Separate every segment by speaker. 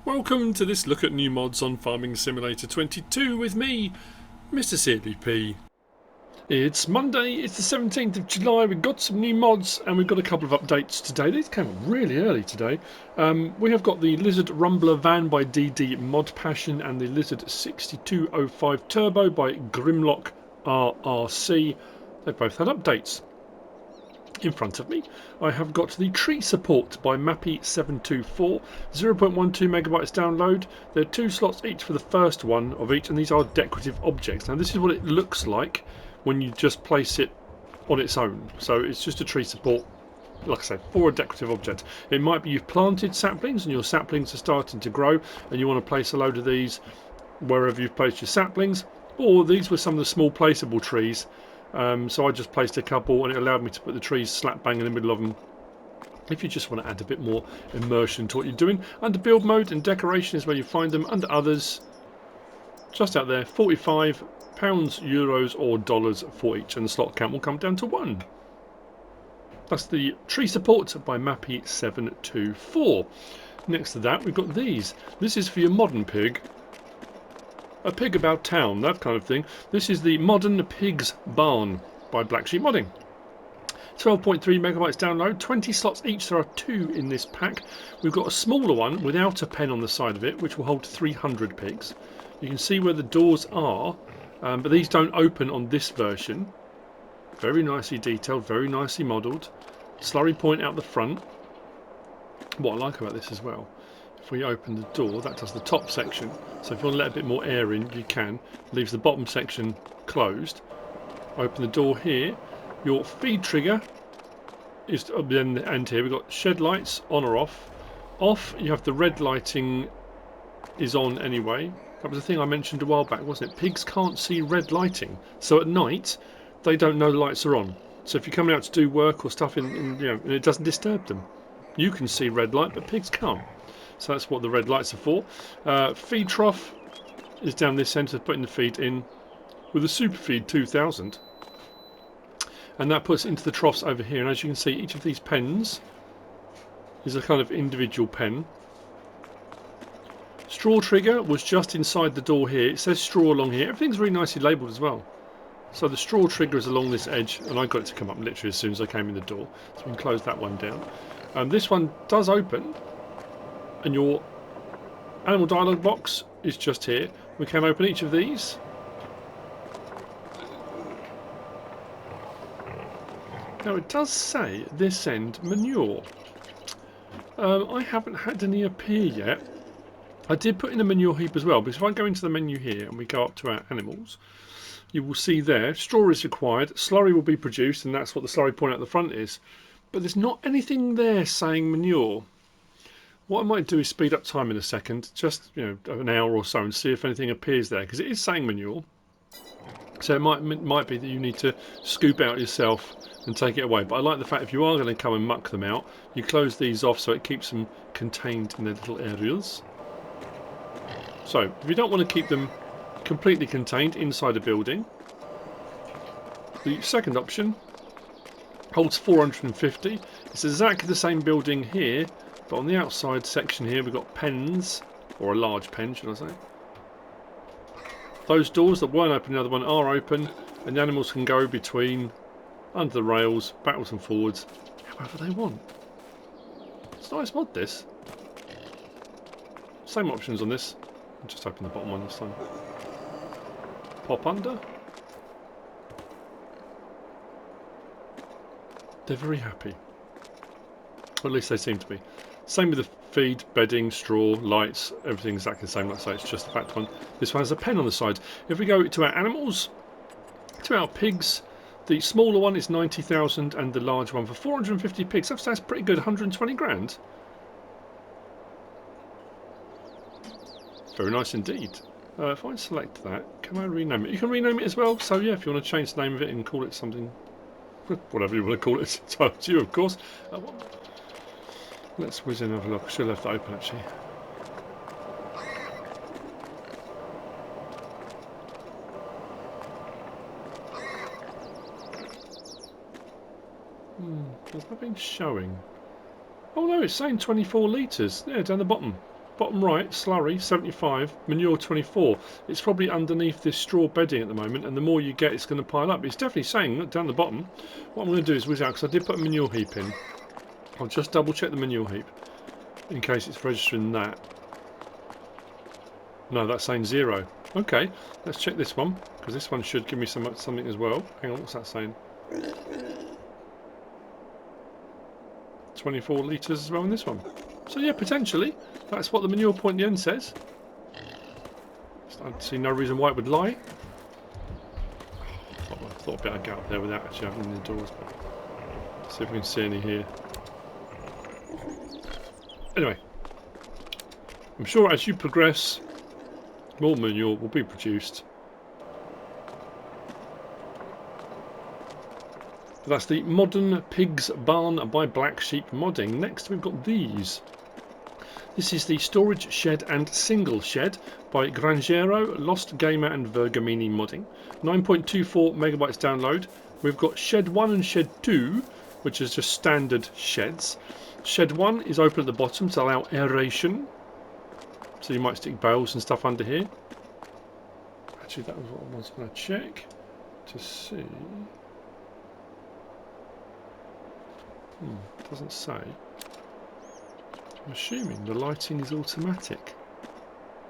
Speaker 1: Welcome to this look at new mods on Farming Simulator 22 with me, MrSealyp. It's Monday, it's the 17th of July, we've got some new mods and we've got a couple of updates today. These came up really early today. We have got the Lizard Rumbler Van by DD Mod Passion and the Lizard 6205 Turbo by Grimlock RRC. They've both had updates. In front of me I have got the Treesupport by FS22, 0.12 megabytes download. There are 2 slots each for the first one of each, and these are decorative objects. Now this is what it looks like when you just place it on its own. So it's just a tree support, like I say, for a decorative object. It might be you've planted saplings and your saplings are starting to grow and you want to place a load of these wherever you've placed your saplings, or these were some of the small placeable trees. So I just placed a couple and it allowed me to put the trees slap bang in the middle of them if you just want to add a bit more immersion to what you're doing. Under build mode and decoration is where you find them. Under others, just out there, £45, euros or dollars for each, and the slot count will come down to 1. That's the Treesupport by FS22. Next to that we've got these. This is for your modern pig. A pig about town, that kind of thing. This is the Modern Pig's Barn by BlackSheep Modding. 12.3 megabytes download, 20 slots each. There are 2 in this pack. We've got a smaller one without a pen on the side of it, which will hold 300 pigs. You can see where the doors are, but these don't open on this version. Very nicely detailed, very nicely modelled. Slurry point out the front. What I like about this as well, if we open the door, that does the top section. So if you want to let a bit more air in, you can. Leaves the bottom section closed. Open the door here. Your feed trigger is at the end here. We've got shed lights on or off. Off, you have the red lighting is on anyway. That was the thing I mentioned a while back, wasn't it? Pigs can't see red lighting. So at night, they don't know the lights are on. So if you're coming out to do work or stuff, and it doesn't disturb them. You can see red light, but pigs can't. So that's what the red lights are for. Feed trough is down this centre, putting the feed in with a super feed 2000. And that puts it into the troughs over here. And as you can see, each of these pens is a kind of individual pen. Straw trigger was just inside the door here. It says straw along here. Everything's really nicely labelled as well. So the straw trigger is along this edge, and I got it to come up literally as soon as I came in the door. So we can close that one down. This one does open, and your animal dialogue box is just here. We can open each of these. Now it does say this end manure. I haven't had any appear yet. I did put in a manure heap as well, because if I go into the menu here and we go up to our animals, you will see there straw is required, slurry will be produced, and that's what the slurry point at the front is. But there's not anything there saying manure. What I might do is speed up time in a second, just an hour or so, and see if anything appears there, because it is saying manure. So it might be that you need to scoop out yourself and take it away. But I like the fact if you are going to come and muck them out, you close these off so it keeps them contained in their little areas. So if you don't want to keep them completely contained inside a building, the second option holds 450. It's exactly the same building here, but on the outside section here we've got pens, or a large pen should I say. Those doors that weren't open, the other one are open, and the animals can go between, under the rails, backwards and forwards, however they want. It's a nice mod, this. Same options on this. I'll just open the bottom one this time. Pop under. They're very happy. Or at least they seem to be. Same with the feed, bedding, straw, lights, everything exactly the same. Like I say, it's just the fact one. This one has a pen on the side. If we go to our animals, to our pigs, the smaller one is 90,000 and the large one for 450 pigs. That's pretty good, 120 grand. Very nice indeed. If I select that, can I rename it? You can rename it as well. So yeah, if you want to change the name of it and call it something, whatever you want to call it, it's up to you, of course. Let's whiz in and have a look. I should have left that open actually. There's nothing showing. Oh no, it's saying 24 litres. Yeah, down the bottom bottom right, slurry 75, manure 24. It's probably underneath this straw bedding at the moment, and the more you get, it's going to pile up. It's definitely saying down the bottom. What I'm going to do is whiz out, because I did put a manure heap in. I'll just double check the manure heap in case it's registering that. No, that's saying 0. Okay, let's check this one, because this one should give me something as well. Hang on, what's that saying? 24 litres as well in this one. So yeah, potentially, that's what the manure point at the end says. I see no reason why it would lie. I thought I'd better get up there without actually having the doors, but let's see if we can see any here. Anyway, I'm sure as you progress, more manure will be produced. That's the Modern Pigs Barn by BlackSheep modding. Next we've got these. This is the Storage Shed and Single Shed by Granjeiro, Lostgamer and Vergamini modding. 9.24 megabytes download. We've got Shed 1 and Shed 2, which is just standard sheds. Shed 1 is open at the bottom to allow aeration. So you might stick bales and stuff under here. Actually, that was what I was going to check to see. Doesn't say. I'm assuming the lighting is automatic.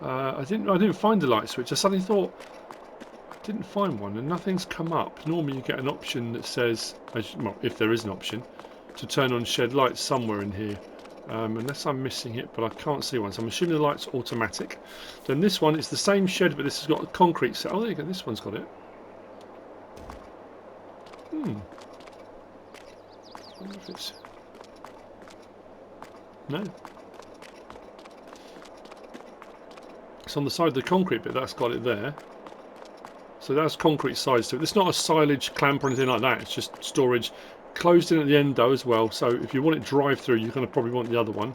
Speaker 1: I didn't find a light switch. I suddenly thought I didn't find one, and nothing's come up. Normally, you get an option that says, well, if there is an option, to turn on shed lights somewhere in here. Unless I'm missing it, but I can't see one. So I'm assuming the light's automatic. Then this one is the same shed, but this has got a concrete set. Oh, there you go. This one's got it. I wonder if it's... No. It's on the side of the concrete bit, that's got it there. So that's concrete sides to it. It's not a silage clamp or anything like that, it's just storage. Closed in at the end though as well, so if you want it drive through, you're going to probably want the other one.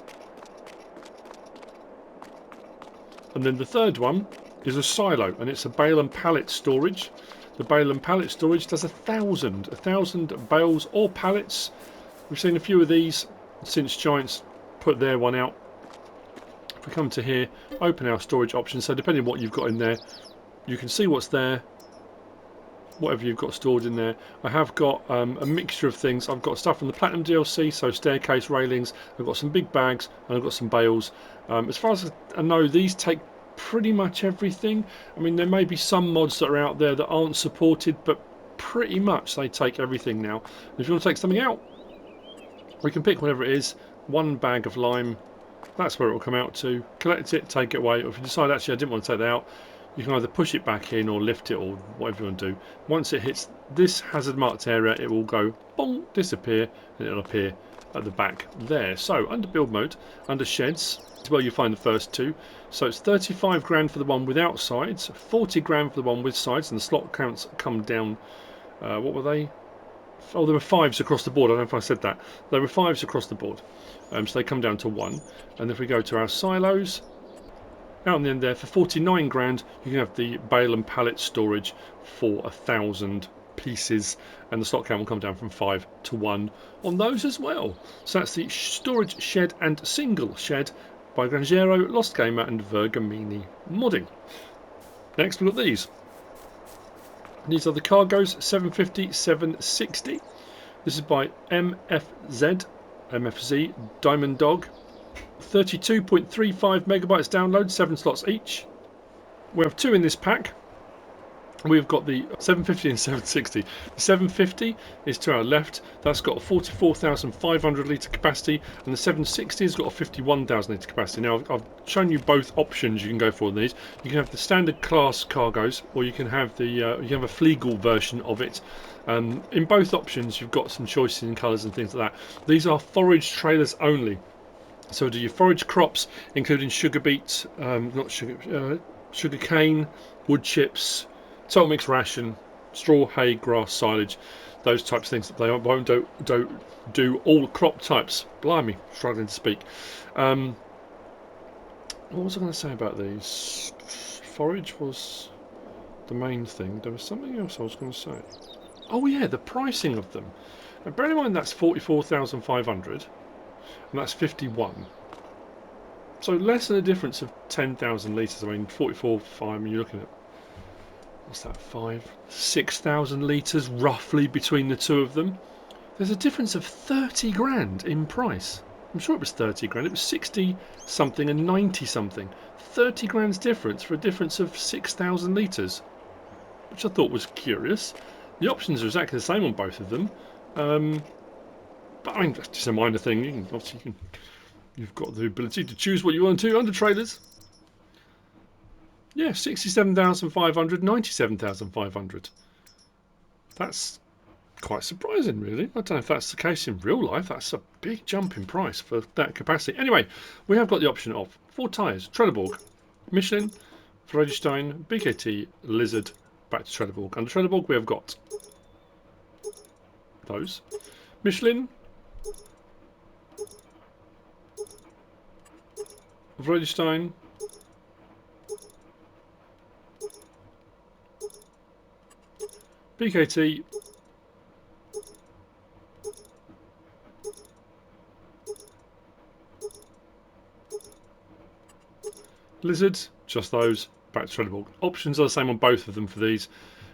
Speaker 1: And then the third one is a silo, and it's a bale and pallet storage. The bale and pallet storage does 1,000 bales or pallets. We've seen a few of these since Giants put their one out. If we come to here, open our storage options, so depending on what you've got in there, you can see what's there, whatever you've got stored in there. I have got a mixture of things. I've got stuff from the Platinum DLC, so staircase railings, I've got some big bags, and I've got some bales. As far as I know, these take pretty much everything. I mean, there may be some mods that are out there that aren't supported, but pretty much they take everything now. And if you want to take something out, we can pick whatever it is. One bag of lime, that's where it will come out to. Collect it, take it away, or if you decide actually I didn't want to take that out, you can either push it back in or lift it or whatever you want to do. Once it hits this hazard marked area, it will go boom, disappear, and it'll appear at the back there. So under build mode, under sheds is where you find the first two. So it's 35 grand for the one without sides, 40 grand for the one with sides, and the slot counts come down. What were they? Oh, there were 5s across the board. I don't know if I said that. There were 5s across the board. So they come down to 1. And if we go to our silos, out in the end there, for 49 grand, you can have the bale and pallet storage for 1,000 pieces. And the slot count will come down from 5 to 1 on those as well. So that's the storage shed and single shed by Granjeiro, Lostgamer and Vergamini modding. Next we've got these. These are the Cargos 750, 760. This is by MFZ, Daimondog. 32.35 megabytes download, 7 slots each. We have 2 in this pack. We've got the 750 and 760. The 750 is to our left. That's got a 44,500 litre capacity, and the 760 has got a 51,000 litre capacity. Now, I've shown you both options you can go for in these. You can have the standard class cargoes, or you can have the a Flegel version of it. In both options, you've got some choices in colours and things like that. These are forage trailers only. So do your forage crops, including sugar beet, sugar cane, wood chips, total mix ration, straw, hay, grass, silage, those types of things. They won't do all crop types. Blimey, struggling to speak. What was I going to say about these? Forage was the main thing. There was something else I was going to say. Oh yeah, the pricing of them. Now, bear in mind that's 44,500, and that's 51. So less than a difference of 10,000 litres. I mean, 44, fine. I mean, you're looking at, what's that, 6,000 litres roughly between the two of them. There's a difference of 30 grand in price. I'm sure it was 30 grand. It was 60 something and 90 something. 30 grand's difference for a difference of 6,000 litres, which I thought was curious. The options are exactly the same on both of them. But I mean, that's just a minor thing. You've got the ability to choose what you want to under trailers. Yeah, 67,500, 97,500. That's quite surprising, really. I don't know if that's the case in real life. That's a big jump in price for that capacity. Anyway, we have got the option of 4 tyres, Trelleborg, Michelin, Vredestein, BKT, Lizard, back to Trelleborg. Under Trelleborg we have got those. Michelin, Vredestein, BKT, Lizard, just those, back to Trelleborg. Options are the same on both of them for these.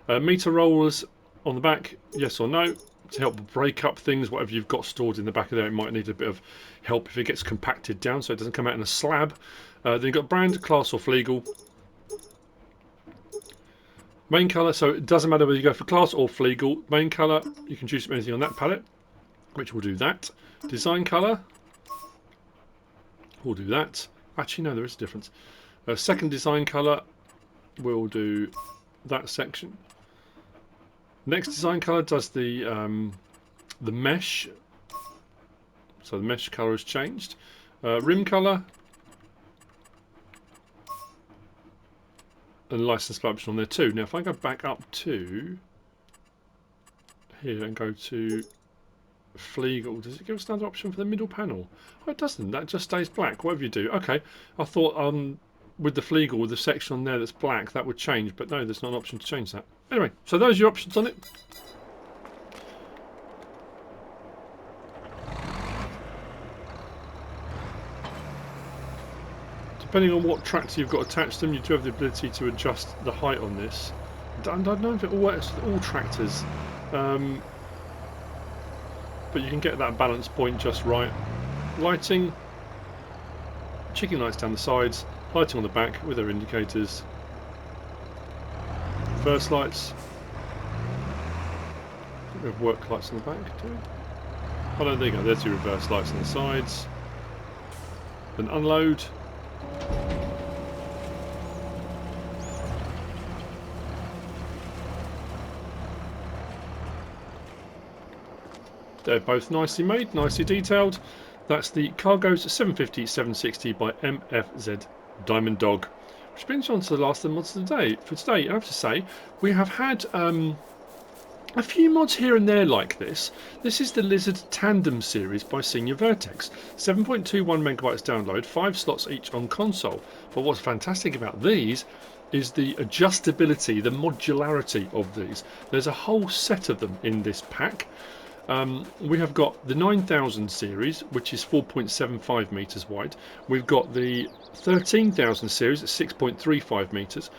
Speaker 1: Meter rollers on the back, yes or no, to help break up things, whatever you've got stored in the back of there. It might need a bit of help if it gets compacted down so it doesn't come out in a slab. Then you've got brand, class or Flegel. Main colour, so it doesn't matter whether you go for class or Flegel. Main colour, you can choose anything on that palette, which will do that. Design colour, we'll do that. Actually, no, there is a difference. Second design colour, we'll do that section. Next design colour does the mesh, so the mesh colour has changed. Rim colour, and license plate option on there too. Now, if I go back up to here and go to Flegel, does it give us another option for the middle panel? Oh, it doesn't. That just stays black. Whatever you do. Okay, I thought with the Flegel, with the section on there that's black, that would change, but no, there's not an option to change that. Anyway, so those are your options on it. Depending on what tractor you've got attached to them, you do have the ability to adjust the height on this. I don't know if it all works with all tractors, but you can get that balance point just right. Lighting, chicken lights down the sides, lighting on the back with their indicators. Reverse lights. I think we have work lights on the back, do we? Oh no, there you go, there's your reverse lights on the sides. Then unload. They're both nicely made, nicely detailed. That's the Cargo's 750-760 by MFZ Daimondog. Which brings on to the last of the mods of the day. For today, I have to say, we have had a few mods here and there like this. This is the Lizard Tandem series by SrVertex. 7.21 megabytes download, 5 slots each on console. But what's fantastic about these is the adjustability, the modularity of these. There's a whole set of them in this pack. We have got the 9000 series, which is 4.75 meters wide. We've got the 13,000 series at 6.35 meters,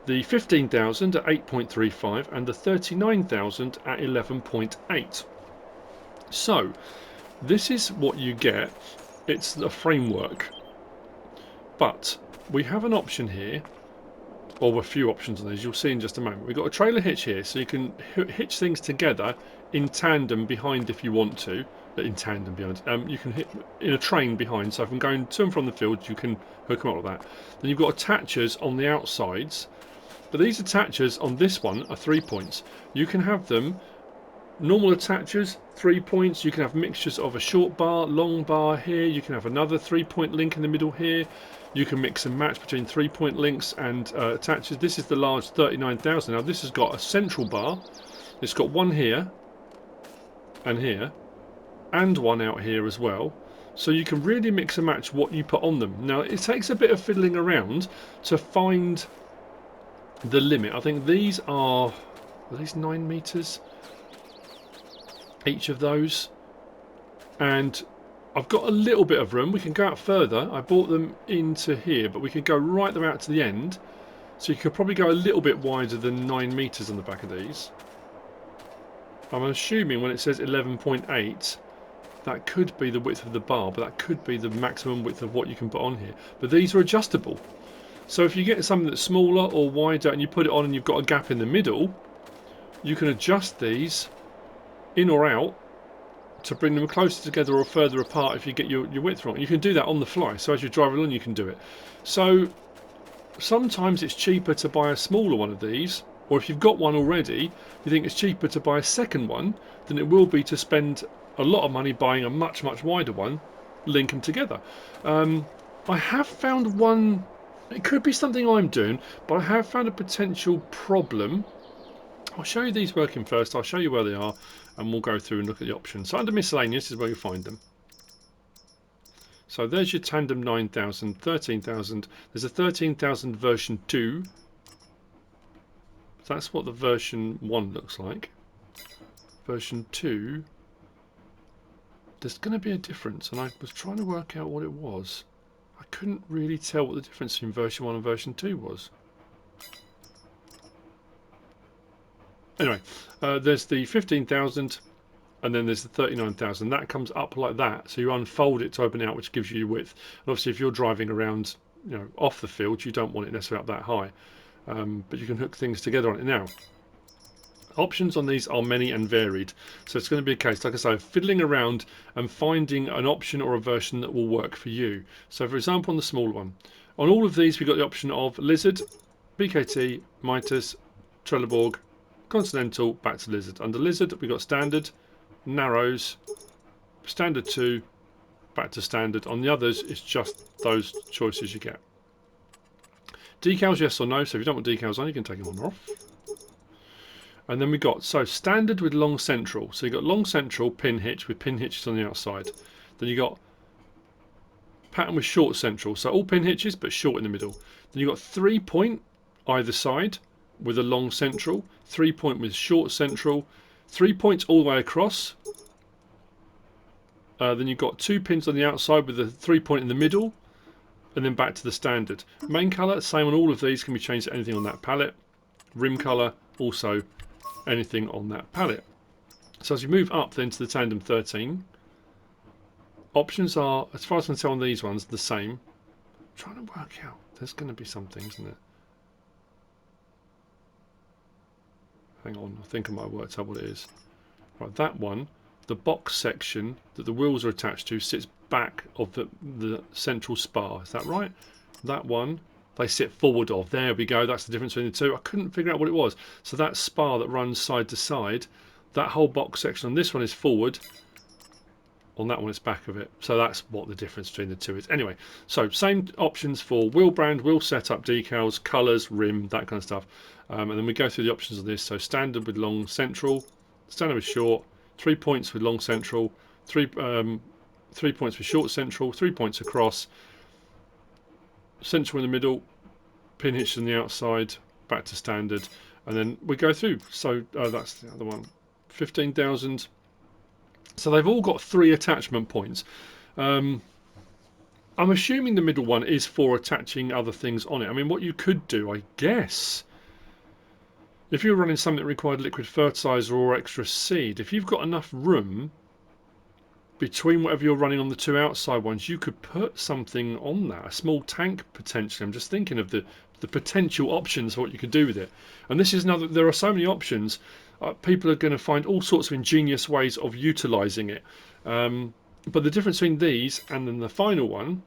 Speaker 1: the 15,000 at 8.35, and the 39,000 at 11.8. So this is what you get. It's a framework, but we have an option here, or a few options on these. You'll see in just a moment. We've got a trailer hitch here, so you can hitch things together in tandem behind if you want to. In tandem behind. You can hit in a train behind, so if I'm going to and from the field, you can hook them up like that. Then you've got attachers on the outsides, but these attachers on this one are 3 points. You can have them normal attachers, 3 points. You can have mixtures of a short bar, long bar here. You can have another 3-point link in the middle here. You can mix and match between 3-point links and attachers. This is the large 39,000. Now this has got a central bar. It's got one here and here, and one out here as well. So you can really mix and match what you put on them. Now it takes a bit of fiddling around to find the limit. I think these are these 9 meters? Each of those. And I've got a little bit of room. We can go out further. I brought them into here, but we can go right them out to the end. So you could probably go a little bit wider than 9 meters on the back of these. I'm assuming when it says 11.8, that could be the width of the bar, but that could be the maximum width of what you can put on here. But these are adjustable. So if you get something that's smaller or wider and you put it on and you've got a gap in the middle, you can adjust these in or out to bring them closer together or further apart if you get your width wrong. You can do that on the fly, so as you drive along you can do it. So sometimes it's cheaper to buy a smaller one of these, or if you've got one already, you think it's cheaper to buy a second one than it will be to spend a lot of money buying a much wider one, link them together. I have found one, it could be something I'm doing, but I have found a potential problem. I'll show you these working first, I'll show you where they are, and we'll go through and look at the options. So under miscellaneous is where you find them. So there's your Tandem 9000, 13,000. There's a 13,000 version 2. That's what the version 1 looks like. Version 2, there's going to be a difference, and I was trying to work out what it was. I couldn't really tell what the difference between version 1 and version 2 was. Anyway, there's the 15,000 and then there's the 39,000. That comes up like that, so you unfold it to open it out, which gives you your width. And obviously if you're driving around, you know, off the field, you don't want it necessarily up that high, but you can hook things together on it. Now, options on these are many and varied, so it's going to be a case, like I say, of fiddling around and finding an option or a version that will work for you. So for example, on the small one, on all of these we've got the option of Lizard, BKT, Mitas, Trelleborg, Continental, back to Lizard. Under Lizard we've got Standard, Narrows, Standard 2, back to Standard. On the others it's just those choices you get. Decals, yes or no, so if you don't want decals on you can take them on or off. And then we got, so Standard with long central, so you got long central pin hitch with pin hitches on the outside. Then you got pattern with short central, so all pin hitches but short in the middle. Then you got 3 point either side with a long central, 3 point with short central, 3 points all the way across. Then you've got 2 pins on the outside with a 3 point in the middle, and then back to the Standard. Main colour, same on all of these, can be changed to anything on that palette. Rim colour, also anything on that palette. So as you move up then to the Tandem 13, options are, as far as I can tell on these ones, the same. I'm trying to work out, there's going to be something, isn't there? Hang on, I think I might have worked out what it is. Right, that one, the box section that the wheels are attached to sits back of the central spar. Is that right? That one, they sit forward of. There we go, that's the difference between the two. I couldn't figure out what it was. So that spar that runs side to side, that whole box section on this one is forward. On that one it's back of it. So that's what the difference between the two is. Anyway, so same options for wheel brand, wheel setup, decals, colours, rim, that kind of stuff. And then we go through the options of this. So Standard with long central, Standard with short, 3 points with long central, 3 points with short central, 3 points across, central in the middle, pin hitch on the outside, back to Standard, and then we go through. So that's the other one, 15,000. So they've all got 3 attachment points. I'm assuming the middle one is for attaching other things on it. I mean, what you could do, I guess, if you're running something that required liquid fertilizer or extra seed, if you've got enough room between whatever you're running on the 2 outside ones, you could put something on that, a small tank potentially. I'm just thinking of the potential options for what you could do with it. And this is another, there are so many options. People are going to find all sorts of ingenious ways of utilising it. But the difference between these and then the final one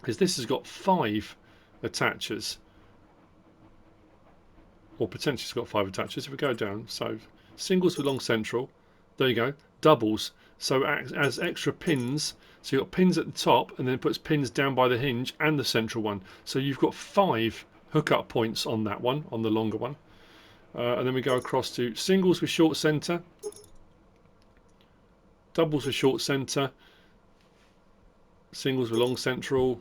Speaker 1: is this has got 5 attachers. Or potentially it's got 5 attachers. If we go down, so singles with long central, there you go, doubles, so as extra pins, so you've got pins at the top and then it puts pins down by the hinge and the central one, so you've got 5 hookup points on that one, on the longer one. And then we go across to singles with short centre, doubles with short centre, singles with long central.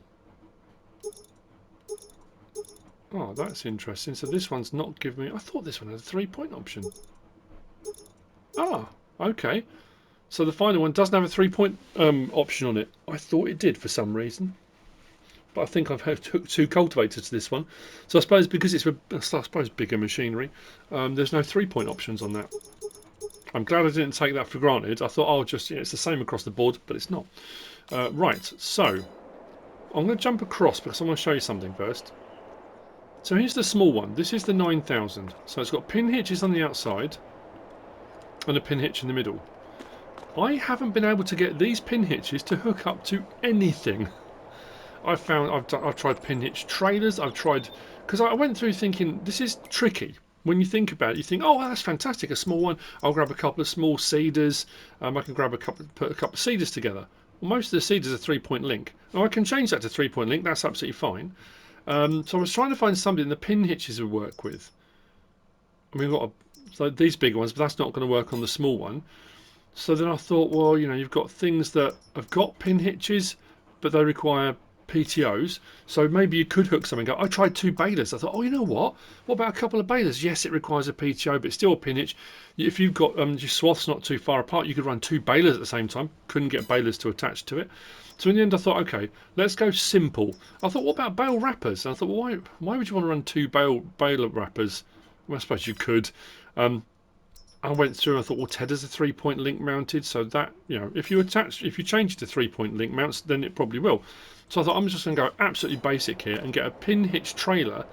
Speaker 1: Oh, that's interesting. So this one's not giving me, I thought this one had a 3 point option. Ah, okay. So the final one doesn't have a 3-point option on it. I thought it did for some reason, but I think I've took 2 cultivators to this one. So I suppose because it's bigger machinery, there's no 3-point options on that. I'm glad I didn't take that for granted. I thought, oh, just it's the same across the board, but it's not. Right, so I'm going to jump across because I want to show you something first. So here's the small one. This is the 9000. So it's got pin hitches on the outside and a pin hitch in the middle. I haven't been able to get these pin hitches to hook up to anything. I've tried pin hitch trailers. I've tried, because I went through thinking this is tricky. When you think about it, you think, oh, well, that's fantastic, a small one. I'll grab a couple of small cedars. I can grab put a couple of cedars together. Well, most of the cedars are 3-point link. Now I can change that to 3-point link. That's absolutely fine. So I was trying to find something the pin hitches would work with. And we've got so these big ones, but that's not going to work on the small one. So then I thought, well, you know, you've got things that have got pin hitches, but they require PTOs. So maybe you could hook something up. I tried 2 balers. I thought, oh, you know what? What about a couple of balers? Yes, it requires a PTO, but still a pin hitch. If you've got your swaths not too far apart, you could run 2 balers at the same time. Couldn't get balers to attach to it. So in the end, I thought, okay, let's go simple. I thought, what about bale wrappers? And I thought, well, why would you want to run 2 baler wrappers? Well, I suppose you could. I went through and I thought, well, Ted has a 3-point link mounted, so that, you know, if you change it to 3-point link mounts, then it probably will. So I thought I'm just going to go absolutely basic here and get a pin hitch trailer.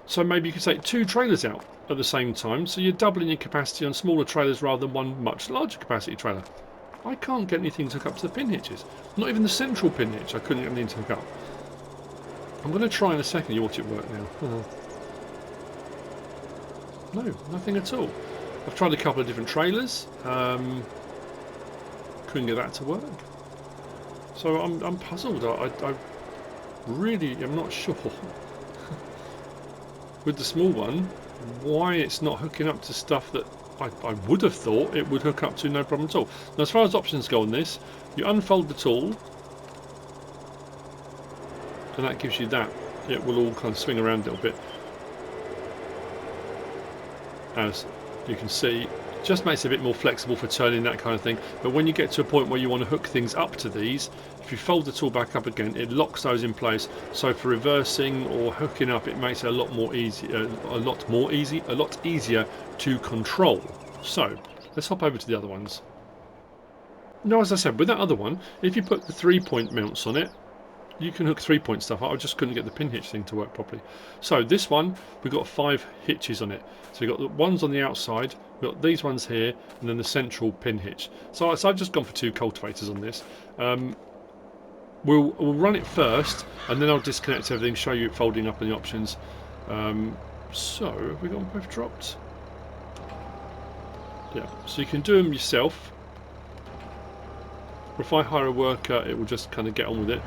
Speaker 1: So maybe you could take 2 trailers out at the same time, so you're doubling your capacity on smaller trailers rather than one much larger capacity trailer. I can't get anything to hook up to the pin hitches. Not even the central pin hitch I couldn't get anything to hook up. I'm going to try in a second. You watch it work now. No, nothing at all. I've tried a couple of different trailers. Couldn't get that to work. So I'm puzzled. I really am not sure with the small one why it's not hooking up to stuff that I would have thought it would hook up to, no problem at all. Now, as far as options go on this, you unfold the tool, and that gives you that. It will all kind of swing around a little bit, as you can see. Just makes it a bit more flexible for turning, that kind of thing. But when you get to a point where you want to hook things up to these, if you fold the tool back up again, it locks those in place. So for reversing or hooking up, it makes it a lot easier to control. So let's hop over to the other ones. Now, as I said, with that other one, if you put the 3-point mounts on it, you can hook 3-point stuff up. I just couldn't get the pin hitch thing to work properly. So this one, we've got 5 hitches on it. So we've got the ones on the outside, we've got these ones here, and then the central pin hitch. So I've just gone for 2 cultivators on this. We'll run it first, and then I'll disconnect everything, show you it folding up in the options. So have we got them both dropped? Yeah, so you can do them yourself. Or if I hire a worker, it will just kind of get on with it.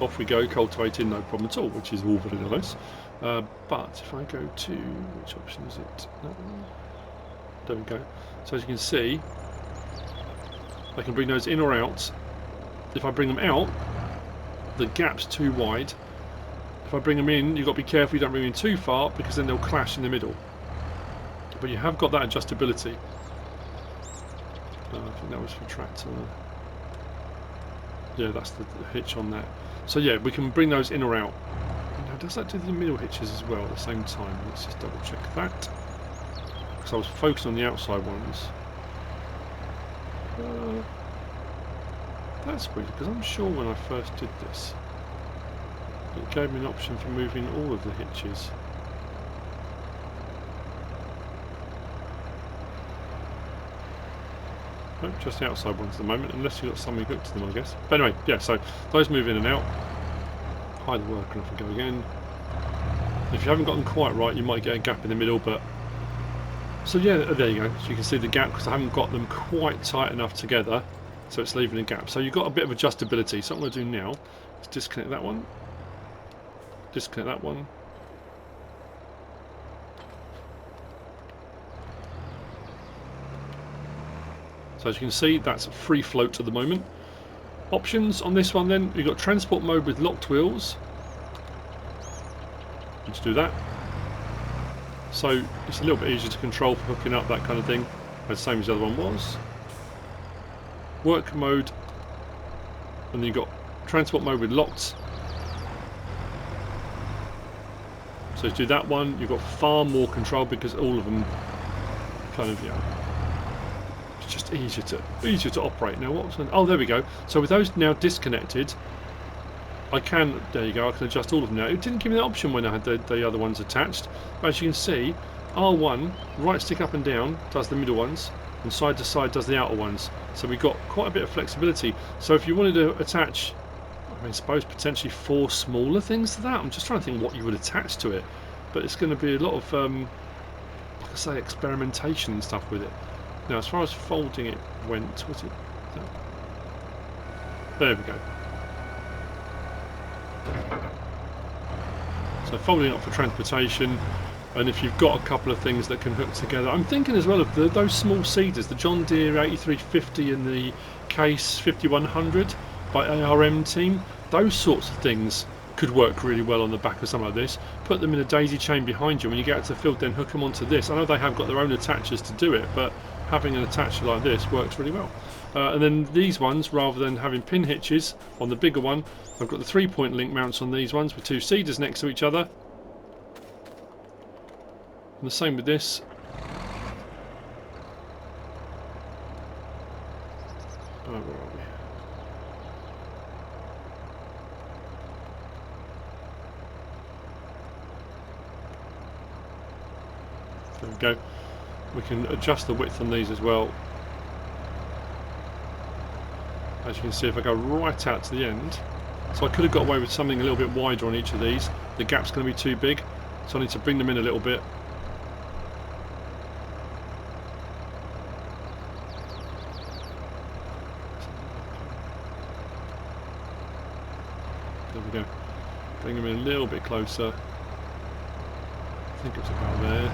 Speaker 1: Off we go, cultivating, no problem at all, which is all very nice. But if I go to, which option is it? That one. There we go. So as you can see, I can bring those in or out. If I bring them out, the gap's too wide. If I bring them in, you've got to be careful you don't bring them in too far, because then they'll clash in the middle. But you have got that adjustability. I think that was for tractor. Yeah, that's the hitch on that. So yeah, we can bring those in or out. Now, does that do the middle hitches as well at the same time? Let's just double check that. Because I was focused on the outside ones. That's weird, because I'm sure when I first did this, it gave me an option for moving all of the hitches. Nope, just the outside ones at the moment, unless you've got something hooked to them, I guess. But anyway, yeah, so those move in and out. Hide the worker off and go again. If you haven't got them quite right, you might get a gap in the middle, but... So yeah, there you go. So you can see the gap, because I haven't got them quite tight enough together, so it's leaving a gap. So you've got a bit of adjustability. So what I'm going to do now is disconnect that one. Disconnect that one. So as you can see, that's free float at the moment. Options on this one then, you've got transport mode with locked wheels. Let's do that. So it's a little bit easier to control for hooking up, that kind of thing. The same as the other one was. Work mode, and then you've got transport mode with locked. So to do that one, you've got far more control because all of them kind of, it's just easier to operate. Now what was I, oh, there we go. So with those now disconnected, I can, there you go, I can adjust all of them now. It didn't give me the option when I had the other ones attached. But as you can see, R1, right stick up and down, does the middle ones, and side to side does the outer ones. So we've got quite a bit of flexibility. So if you wanted to attach, I suppose potentially 4 smaller things to that. I'm just trying to think what you would attach to it. But it's going to be a lot of, like I say, experimentation and stuff with it. Now as far as folding it went, was it? There we go. So folding up for transportation, and if you've got a couple of things that can hook together, I'm thinking as well of those small seeders, the John Deere 8350 and the Case 5100 by ARM team. Those sorts of things could work really well on the back of something like this. Put them in a daisy chain behind you. When you get out to the field, then hook them onto this. I know they have got their own attachers to do it, but having an attacher like this works really well. And then these ones, rather than having pin hitches on the bigger one, I've got the 3-point link mounts on these ones with 2 seeders next to each other. And the same with this. Oh, where are we? There we go. We can adjust the width on these as well. As you can see, if I go right out to the end, so I could have got away with something a little bit wider on each of these. The gap's going to be too big, so I need to bring them in a little bit. There we go. Bring them in a little bit closer. I think it's about there.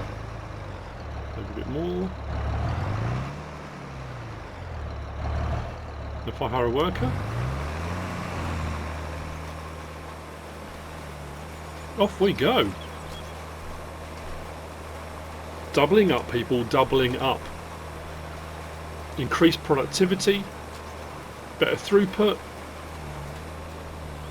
Speaker 1: Maybe a bit more. If I hire a worker, off we go. Doubling up, people, doubling up. Increased productivity, better throughput.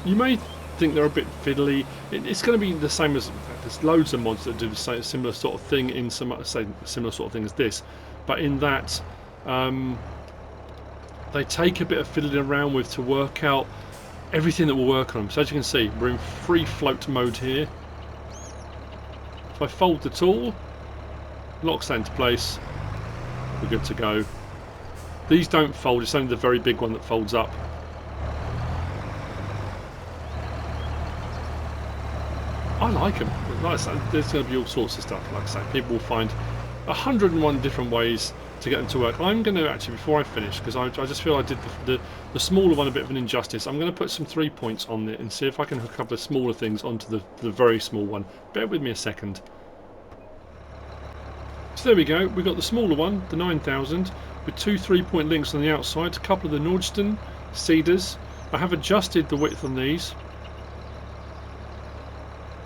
Speaker 1: You may think they're a bit fiddly. It's going to be the same as, there's loads of mods that do the same similar sort of thing in some, say, similar sort of thing as this, but in that they take a bit of fiddling around with to work out everything that will work on them. So as you can see, we're in free float mode here. If I fold the tool, locks that into place, we're good to go. These don't fold, it's only the very big one that folds up. I like them. Like I say, there's going to be all sorts of stuff. Like I say, people will find 101 different ways to get them to work. I'm going to actually, before I finish, because I just feel I did the smaller one a bit of an injustice, I'm going to put some 3 points on it and see if I can hook up the smaller things onto the very small one. Bear with me a second. So there we go, we've got the smaller one, the 9000, with 2 3-point links on the outside, a couple of the Nordsten seeders. I have adjusted the width on these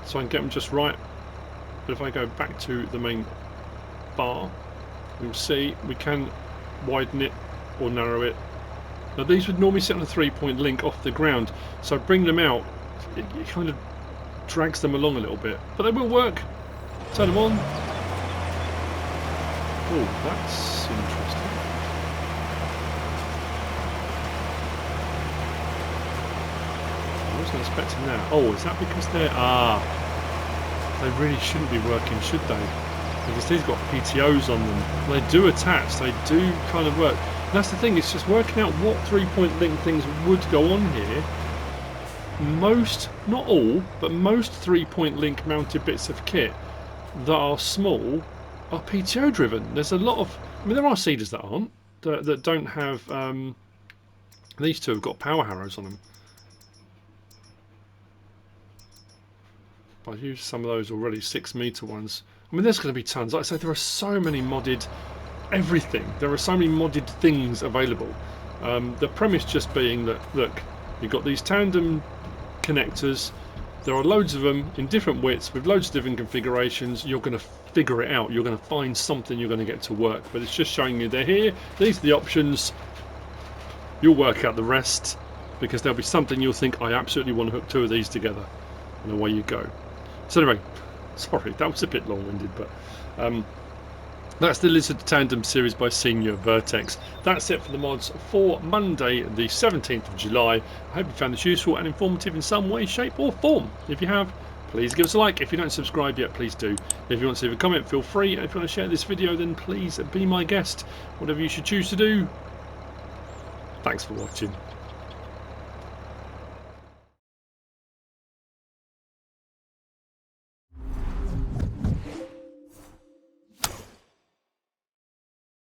Speaker 1: so I can get them just right, but if I go back to the main bar, you'll see we can widen it or narrow it. Now these would normally sit on a 3-point link off the ground, so bring them out, it kind of drags them along a little bit, but they will work. Turn them on. Oh, that's interesting. I wasn't expecting that. Oh, is that because they're... they really shouldn't be working, should they? Because these got PTOs on them. They do attach, they do kind of work. And that's the thing, it's just working out what 3-point link things would go on here. Most, not all, but most 3-point link mounted bits of kit that are small are PTO driven. There's a lot of, I mean, there are seeders that aren't, that don't have, these two have got power harrows on them. I've used some of those already, 6-meter ones. I mean, there's going to be tons. Like I say, there are so many modded everything. There are so many modded things available. The premise just being that, look, you've got these tandem connectors, There are loads of them in different widths with loads of different configurations. You're going to figure it out. You're going to find something you're going to get to work. But it's just showing you they're here. These are the options. You'll work out the rest, because there'll be something you'll think, I absolutely want to hook 2 of these together. And away you go. So anyway, sorry, that was a bit long-winded, but that's the Lizard Tandem series by SrVertex. That's it for the mods for Monday the 17th of July. I hope you found this useful and informative in some way, shape or form. If you have, please give us a like. If you don't subscribe yet, please do. If you want to leave a comment, feel free. And if you want to share this video, then please be my guest. Whatever you should choose to do. Thanks for watching.